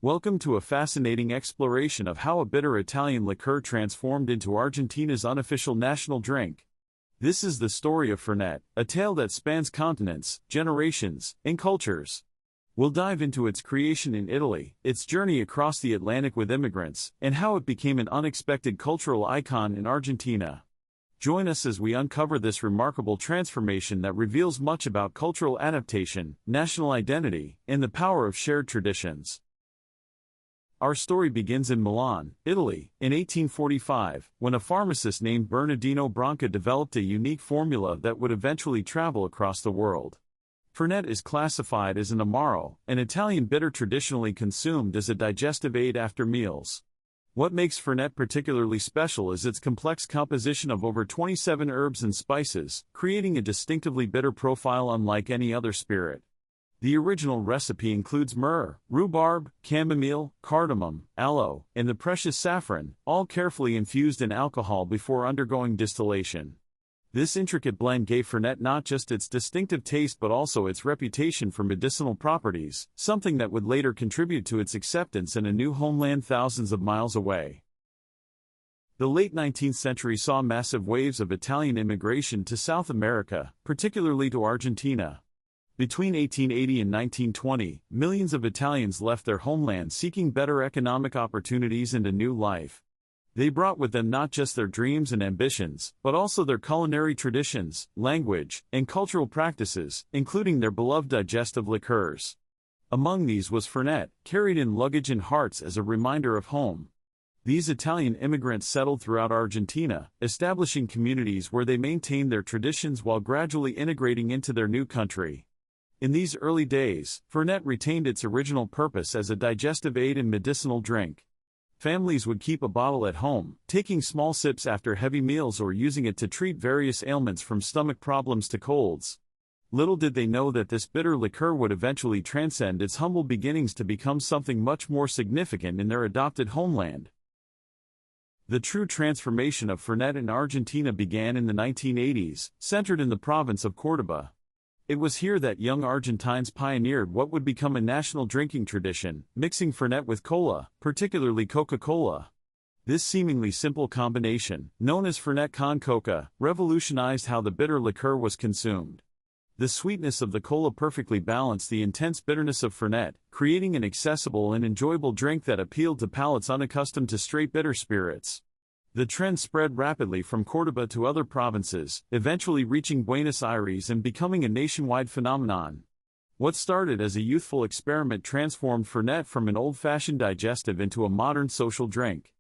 Welcome to a fascinating exploration of how a bitter Italian liqueur transformed into Argentina's unofficial national drink. This is the story of Fernet, a tale that spans continents, generations, and cultures. We'll dive into its creation in Italy, its journey across the Atlantic with immigrants, and how it became an unexpected cultural icon in Argentina. Join us as we uncover this remarkable transformation that reveals much about cultural adaptation, national identity, and the power of shared traditions. Our story begins in Milan, Italy, in 1845, when a pharmacist named Bernardino Branca developed a unique formula that would eventually travel across the world. Fernet is classified as an amaro, an Italian bitter traditionally consumed as a digestive aid after meals. What makes Fernet particularly special is its complex composition of over 27 herbs and spices, creating a distinctively bitter profile unlike any other spirit. The original recipe includes myrrh, rhubarb, chamomile, cardamom, aloe, and the precious saffron, all carefully infused in alcohol before undergoing distillation. This intricate blend gave Fernet not just its distinctive taste but also its reputation for medicinal properties, something that would later contribute to its acceptance in a new homeland thousands of miles away. The late 19th century saw massive waves of Italian immigration to South America, particularly to Argentina. Between 1880 and 1920, millions of Italians left their homeland seeking better economic opportunities and a new life. They brought with them not just their dreams and ambitions, but also their culinary traditions, language, and cultural practices, including their beloved digestive liqueurs. Among these was Fernet, carried in luggage and hearts as a reminder of home. These Italian immigrants settled throughout Argentina, establishing communities where they maintained their traditions while gradually integrating into their new country. In these early days, Fernet retained its original purpose as a digestive aid and medicinal drink. Families would keep a bottle at home, taking small sips after heavy meals or using it to treat various ailments from stomach problems to colds. Little did they know that this bitter liqueur would eventually transcend its humble beginnings to become something much more significant in their adopted homeland. The true transformation of Fernet in Argentina began in the 1980s, centered in the province of Córdoba. It was here that young Argentines pioneered what would become a national drinking tradition, mixing Fernet with cola, particularly Coca-Cola. This seemingly simple combination, known as Fernet con Coca, revolutionized how the bitter liqueur was consumed. The sweetness of the cola perfectly balanced the intense bitterness of Fernet, creating an accessible and enjoyable drink that appealed to palates unaccustomed to straight bitter spirits. The trend spread rapidly from Córdoba to other provinces, eventually reaching Buenos Aires and becoming a nationwide phenomenon. What started as a youthful experiment transformed Fernet from an old-fashioned digestive into a modern social drink.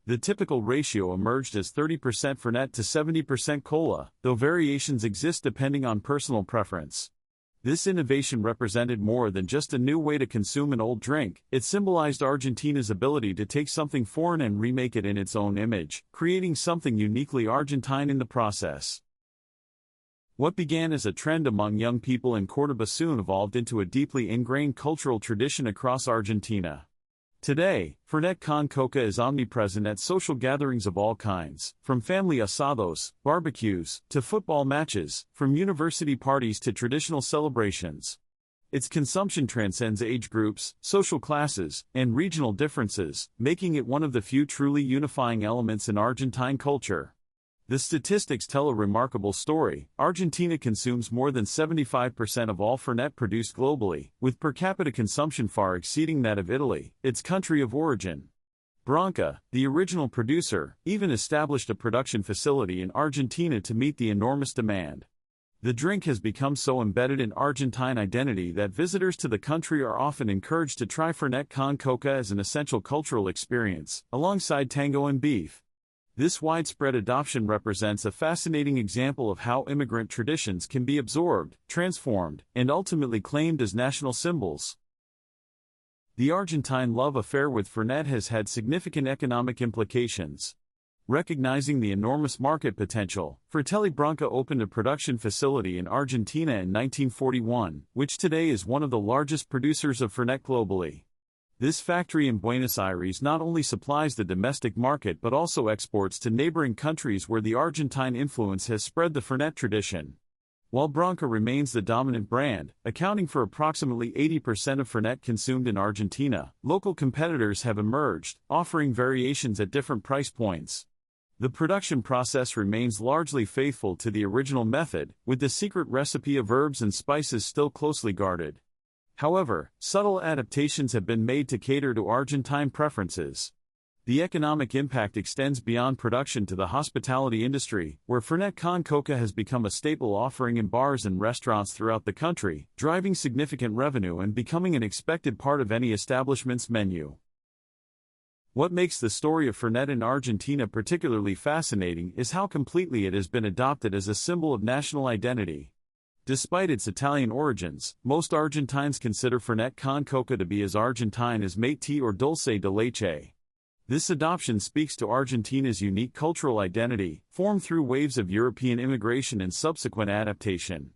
The typical ratio emerged as 30% Fernet to 70% cola, though variations exist depending on personal preference. This innovation represented more than just a new way to consume an old drink, it symbolized Argentina's ability to take something foreign and remake it in its own image, creating something uniquely Argentine in the process. What began as a trend among young people in Córdoba soon evolved into a deeply ingrained cultural tradition across Argentina. Today, Fernet con Coca is omnipresent at social gatherings of all kinds, from family asados, barbecues, to football matches, from university parties to traditional celebrations. Its consumption transcends age groups, social classes, and regional differences, making it one of the few truly unifying elements in Argentine culture. The statistics tell a remarkable story. Argentina consumes more than 75% of all Fernet produced globally, with per capita consumption far exceeding that of Italy, its country of origin. Branca, the original producer, even established a production facility in Argentina to meet the enormous demand. The drink has become so embedded in Argentine identity that visitors to the country are often encouraged to try Fernet con Coca as an essential cultural experience, alongside tango and beef. This widespread adoption represents a fascinating example of how immigrant traditions can be absorbed, transformed, and ultimately claimed as national symbols. The Argentine love affair with Fernet has had significant economic implications. Recognizing the enormous market potential, Fratelli Branca opened a production facility in Argentina in 1941, which today is one of the largest producers of Fernet globally. This factory in Buenos Aires not only supplies the domestic market but also exports to neighboring countries where the Argentine influence has spread the Fernet tradition. While Branca remains the dominant brand, accounting for approximately 80% of Fernet consumed in Argentina, local competitors have emerged, offering variations at different price points. The production process remains largely faithful to the original method, with the secret recipe of herbs and spices still closely guarded. However, subtle adaptations have been made to cater to Argentine preferences. The economic impact extends beyond production to the hospitality industry, where Fernet con Coca has become a staple offering in bars and restaurants throughout the country, driving significant revenue and becoming an expected part of any establishment's menu. What makes the story of Fernet in Argentina particularly fascinating is how completely it has been adopted as a symbol of national identity. Despite its Italian origins, most Argentines consider Fernet con Coca to be as Argentine as mate or dulce de leche. This adoption speaks to Argentina's unique cultural identity, formed through waves of European immigration and subsequent adaptation.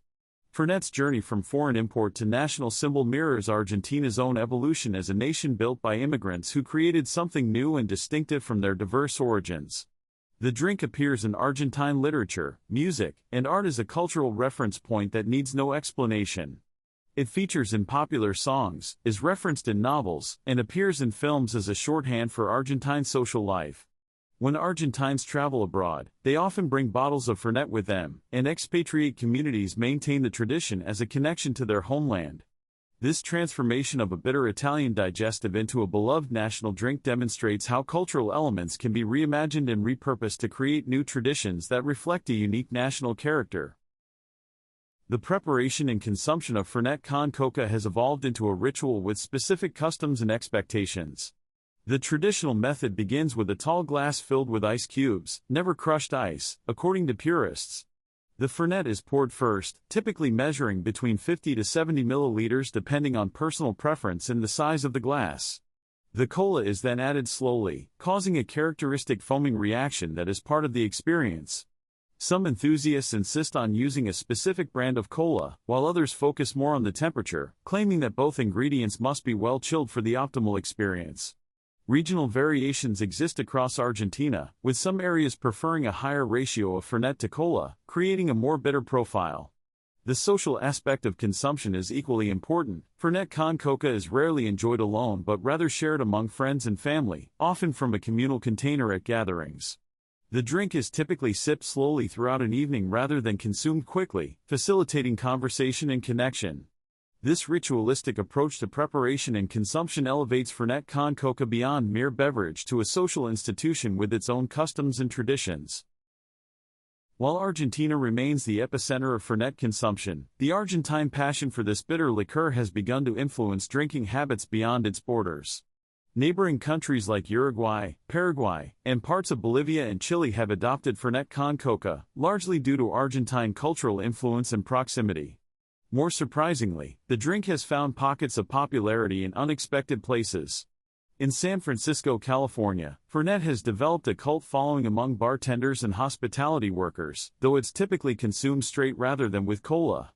Fernet's journey from foreign import to national symbol mirrors Argentina's own evolution as a nation built by immigrants who created something new and distinctive from their diverse origins. The drink appears in Argentine literature, music, and art as a cultural reference point that needs no explanation. It features in popular songs, is referenced in novels, and appears in films as a shorthand for Argentine social life. When Argentines travel abroad, they often bring bottles of Fernet with them, and expatriate communities maintain the tradition as a connection to their homeland. This transformation of a bitter Italian digestive into a beloved national drink demonstrates how cultural elements can be reimagined and repurposed to create new traditions that reflect a unique national character. The preparation and consumption of Fernet con Coca has evolved into a ritual with specific customs and expectations. The traditional method begins with a tall glass filled with ice cubes, never crushed ice, according to purists. The Fernet is poured first, typically measuring between 50 to 70 milliliters depending on personal preference and the size of the glass. The cola is then added slowly, causing a characteristic foaming reaction that is part of the experience. Some enthusiasts insist on using a specific brand of cola, while others focus more on the temperature, claiming that both ingredients must be well chilled for the optimal experience. Regional variations exist across Argentina, with some areas preferring a higher ratio of Fernet to cola, creating a more bitter profile. The social aspect of consumption is equally important. Fernet con Coca is rarely enjoyed alone but rather shared among friends and family, often from a communal container at gatherings. The drink is typically sipped slowly throughout an evening rather than consumed quickly, facilitating conversation and connection. This ritualistic approach to preparation and consumption elevates Fernet con Coca beyond mere beverage to a social institution with its own customs and traditions. While Argentina remains the epicenter of Fernet consumption, the Argentine passion for this bitter liqueur has begun to influence drinking habits beyond its borders. Neighboring countries like Uruguay, Paraguay, and parts of Bolivia and Chile have adopted Fernet con Coca, largely due to Argentine cultural influence and proximity. More surprisingly, the drink has found pockets of popularity in unexpected places. In San Francisco, California, Fernet has developed a cult following among bartenders and hospitality workers, though it's typically consumed straight rather than with cola.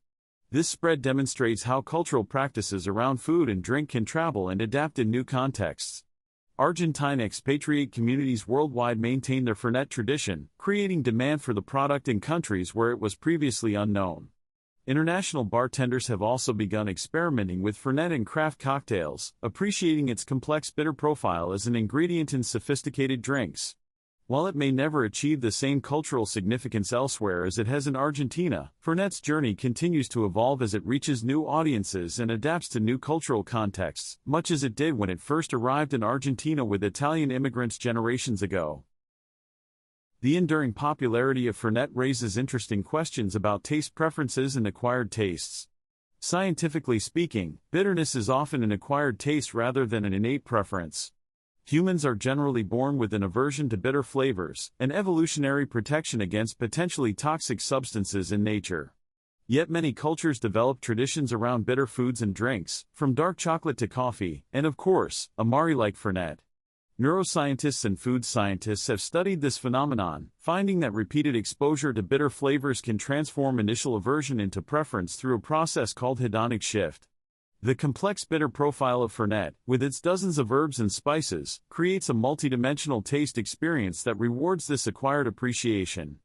This spread demonstrates how cultural practices around food and drink can travel and adapt in new contexts. Argentine expatriate communities worldwide maintain their Fernet tradition, creating demand for the product in countries where it was previously unknown. International bartenders have also begun experimenting with Fernet in craft cocktails, appreciating its complex bitter profile as an ingredient in sophisticated drinks. While it may never achieve the same cultural significance elsewhere as it has in Argentina, Fernet's journey continues to evolve as it reaches new audiences and adapts to new cultural contexts, much as it did when it first arrived in Argentina with Italian immigrants generations ago. The enduring popularity of Fernet raises interesting questions about taste preferences and acquired tastes. Scientifically speaking, bitterness is often an acquired taste rather than an innate preference. Humans are generally born with an aversion to bitter flavors, an evolutionary protection against potentially toxic substances in nature. Yet many cultures develop traditions around bitter foods and drinks, from dark chocolate to coffee, and of course, amari like Fernet. Neuroscientists and food scientists have studied this phenomenon, finding that repeated exposure to bitter flavors can transform initial aversion into preference through a process called hedonic shift. The complex bitter profile of Fernet, with its dozens of herbs and spices, creates a multidimensional taste experience that rewards this acquired appreciation.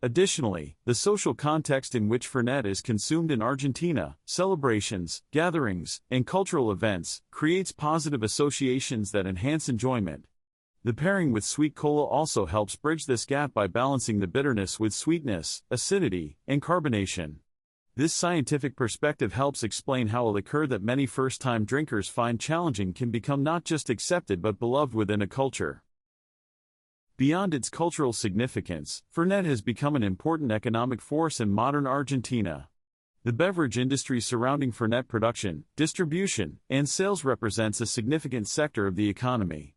Additionally, the social context in which Fernet is consumed in Argentina, celebrations, gatherings, and cultural events, creates positive associations that enhance enjoyment. The pairing with sweet cola also helps bridge this gap by balancing the bitterness with sweetness, acidity, and carbonation. This scientific perspective helps explain how a liqueur that many first-time drinkers find challenging can become not just accepted but beloved within a culture. Beyond its cultural significance, Fernet has become an important economic force in modern Argentina. The beverage industry surrounding Fernet production, distribution, and sales represents a significant sector of the economy.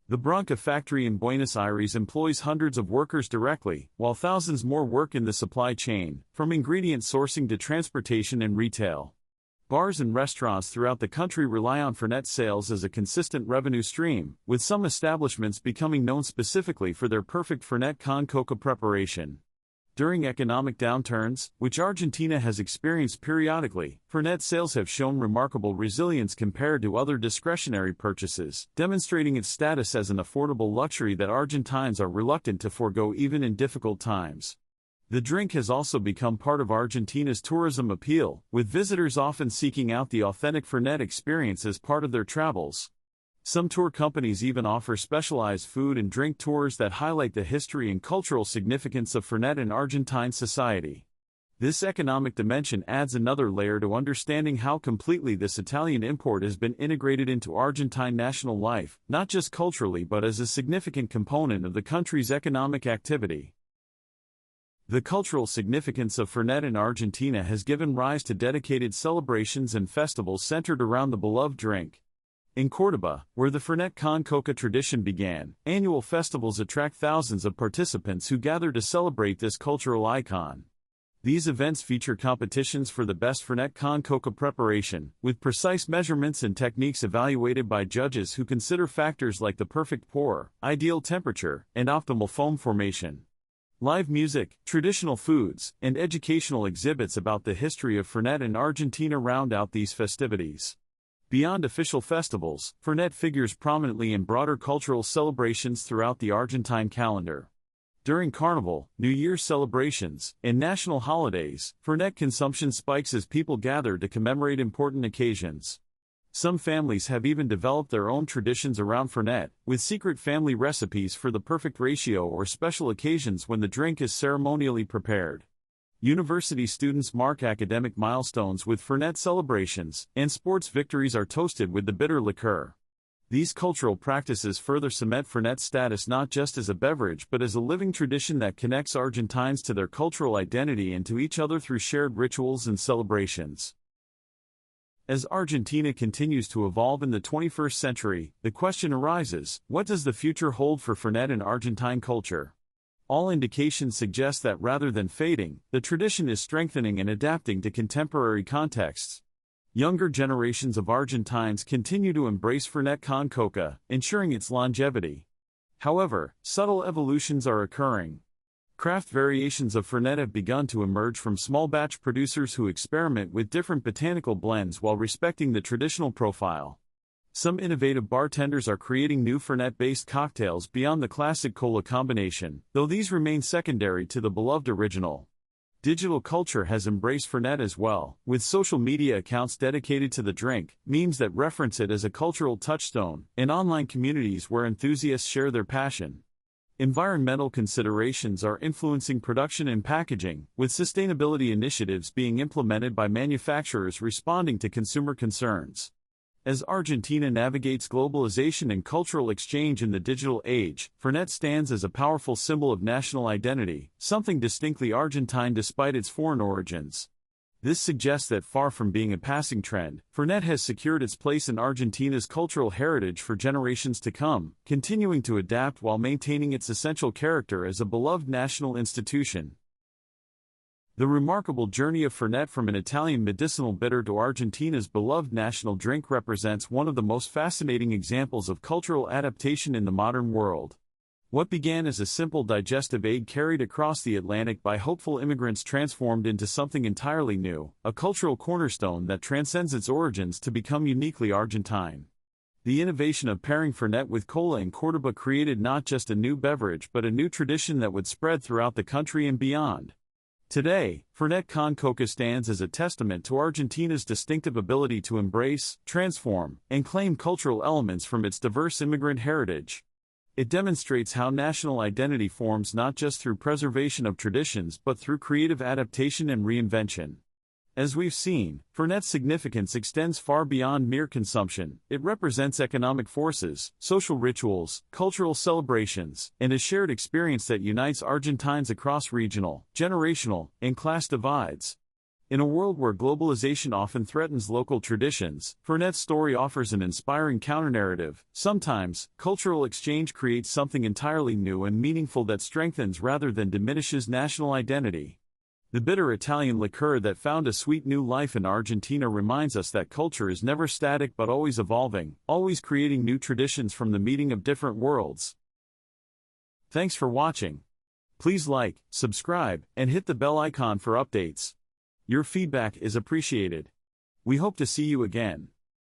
The Branca factory in Buenos Aires employs hundreds of workers directly, while thousands more work in the supply chain, from ingredient sourcing to transportation and retail. Bars and restaurants throughout the country rely on Fernet sales as a consistent revenue stream, with some establishments becoming known specifically for their perfect Fernet con coca preparation. During economic downturns, which Argentina has experienced periodically, Fernet sales have shown remarkable resilience compared to other discretionary purchases, demonstrating its status as an affordable luxury that Argentines are reluctant to forego even in difficult times. The drink has also become part of Argentina's tourism appeal, with visitors often seeking out the authentic Fernet experience as part of their travels. Some tour companies even offer specialized food and drink tours that highlight the history and cultural significance of Fernet in Argentine society. This economic dimension adds another layer to understanding how completely this Italian import has been integrated into Argentine national life, not just culturally but as a significant component of the country's economic activity. The cultural significance of Fernet in Argentina has given rise to dedicated celebrations and festivals centered around the beloved drink. In Córdoba, where the Fernet con coca tradition began, annual festivals attract thousands of participants who gather to celebrate this cultural icon. These events feature competitions for the best Fernet con coca preparation, with precise measurements and techniques evaluated by judges who consider factors like the perfect pour, ideal temperature, and optimal foam formation. Live music, traditional foods, and educational exhibits about the history of Fernet in Argentina round out these festivities. Beyond official festivals, Fernet figures prominently in broader cultural celebrations throughout the Argentine calendar. During Carnival, New Year's celebrations, and national holidays, Fernet consumption spikes as people gather to commemorate important occasions. Some families have even developed their own traditions around Fernet, with secret family recipes for the perfect ratio or special occasions when the drink is ceremonially prepared. University students mark academic milestones with Fernet celebrations, and sports victories are toasted with the bitter liqueur. These cultural practices further cement Fernet's status not just as a beverage but as a living tradition that connects Argentines to their cultural identity and to each other through shared rituals and celebrations. As Argentina continues to evolve in the 21st century, the question arises, what does the future hold for Fernet in Argentine culture? All indications suggest that rather than fading, the tradition is strengthening and adapting to contemporary contexts. Younger generations of Argentines continue to embrace Fernet con coca, ensuring its longevity. However, subtle evolutions are occurring. Craft variations of Fernet have begun to emerge from small-batch producers who experiment with different botanical blends while respecting the traditional profile. Some innovative bartenders are creating new Fernet-based cocktails beyond the classic cola combination, though these remain secondary to the beloved original. Digital culture has embraced Fernet as well, with social media accounts dedicated to the drink, memes that reference it as a cultural touchstone, and online communities where enthusiasts share their passion. Environmental considerations are influencing production and packaging, with sustainability initiatives being implemented by manufacturers responding to consumer concerns. As Argentina navigates globalization and cultural exchange in the digital age, Fernet stands as a powerful symbol of national identity, something distinctly Argentine despite its foreign origins. This suggests that far from being a passing trend, Fernet has secured its place in Argentina's cultural heritage for generations to come, continuing to adapt while maintaining its essential character as a beloved national institution. The remarkable journey of Fernet from an Italian medicinal bitter to Argentina's beloved national drink represents one of the most fascinating examples of cultural adaptation in the modern world. What began as a simple digestive aid carried across the Atlantic by hopeful immigrants transformed into something entirely new, a cultural cornerstone that transcends its origins to become uniquely Argentine. The innovation of pairing Fernet with cola in Córdoba created not just a new beverage but a new tradition that would spread throughout the country and beyond. Today, Fernet con Coca stands as a testament to Argentina's distinctive ability to embrace, transform, and claim cultural elements from its diverse immigrant heritage. It demonstrates how national identity forms not just through preservation of traditions but through creative adaptation and reinvention. As we've seen, Fernet's significance extends far beyond mere consumption. It represents economic forces, social rituals, cultural celebrations, and a shared experience that unites Argentines across regional, generational, and class divides. In a world where globalization often threatens local traditions, Fernet's story offers an inspiring counternarrative. Sometimes, cultural exchange creates something entirely new and meaningful that strengthens rather than diminishes national identity. The bitter Italian liqueur that found a sweet new life in Argentina reminds us that culture is never static but always evolving, always creating new traditions from the meeting of different worlds. Thanks for watching. Please like, subscribe, and hit the bell icon for updates. Your feedback is appreciated. We hope to see you again.